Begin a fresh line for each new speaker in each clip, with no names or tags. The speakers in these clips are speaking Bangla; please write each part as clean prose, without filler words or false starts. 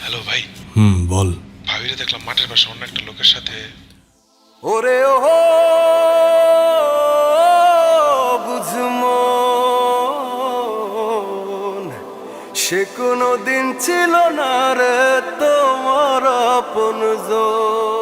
হ্যালো ভাই।
বল।
ভাবিরে দেখলাম মাঠের পাশে অন্য একটা লোকের সাথে।
ওরে ও বুঝমো সে কোনো দিন ছিল না রে তোমার আপনজন।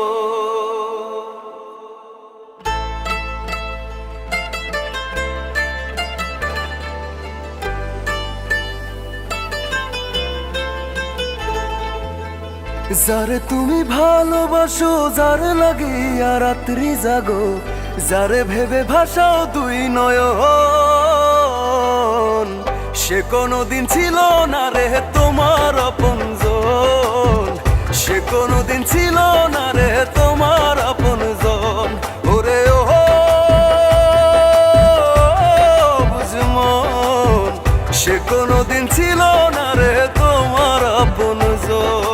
যারে তুমি ভালোবাসো, যারে লাগিয়া রাত্রি জাগো, যারে ভেবে ভাসাও দুই নয়ন, সে কোনোদিন ছিল না রে তোমার আপনজন। সে কোনোদিন ছিল না রে তোমার আপনজন। ওরে ও বুঝমন সে কোনোদিন ছিল না রে তোমার আপনজন।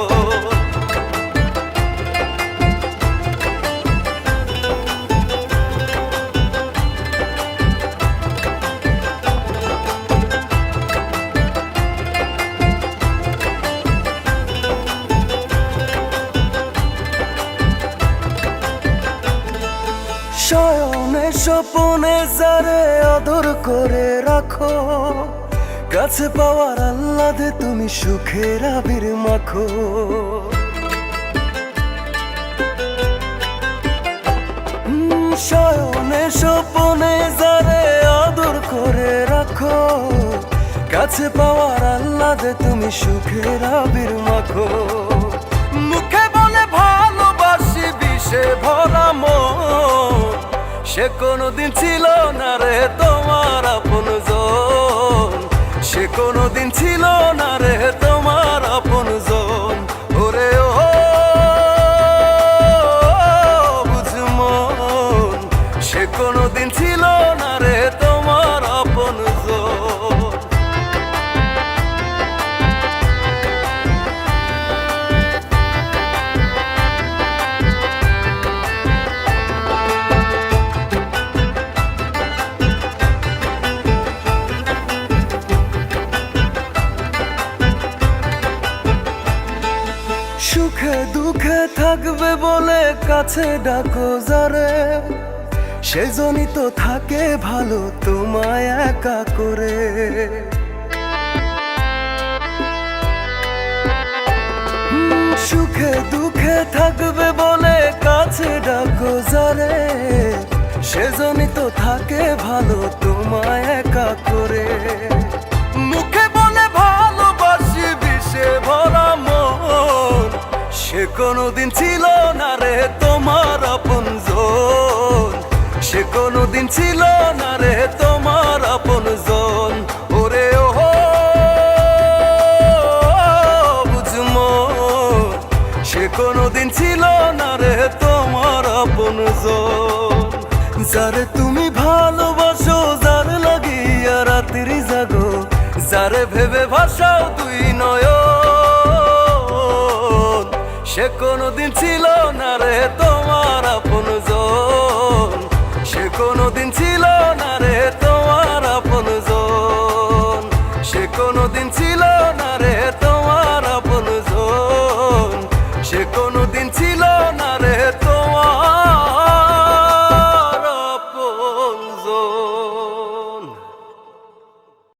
শয়নে স্বপনে যারে আদর করে রাখো, কাছে পাওয়ার আহ্লাদে তুমি সুখের আবির মাখো। শয়নে স্বপনে যারে আদর করে রাখো, কাছে পাওয়ার আহ্লাদে তুমি সুখের আবির মাখো। মুখে বলে ভালোবাসি বিষে ভরা মন, সে কোনোদিন ছিল না রে তোমার আপনজন। সে কোনোদিন ছিল না রে তোমার আপনজন। ওরে ও বুঝমন সে কোনোদিন ছিল না রে তোমার আপনজন। সুখে দুঃখে থাকবে বলে কাছে ডাকো যারে, সেজনই তো থাকে ভালো তোমায় একা করে। সুখে দুঃখে থাকবে বলে কাছে ডাকো যারে, সেজনই তো থাকে ভালো তোমায় একা করে। মুখে বলে ভালোবাসি বিষে ভরা মন, সে কোনোদিন ছিল না রে তোমার আপনজন। সে কোনোদিন ছিল না রে তোমার আপনজন। ওরে ও বুঝমন সে কোনোদিন ছিল না রে তোমার আপনজন। যারে তুমি ভালোবাসো, যারে লাগিয়া রাত্রি জাগো, যারে ভেবে ভাসাও দুই নয়ন, সে কোনোদিন ছিল না রে তোমার আপনজন। সে কোনোদিন ছিল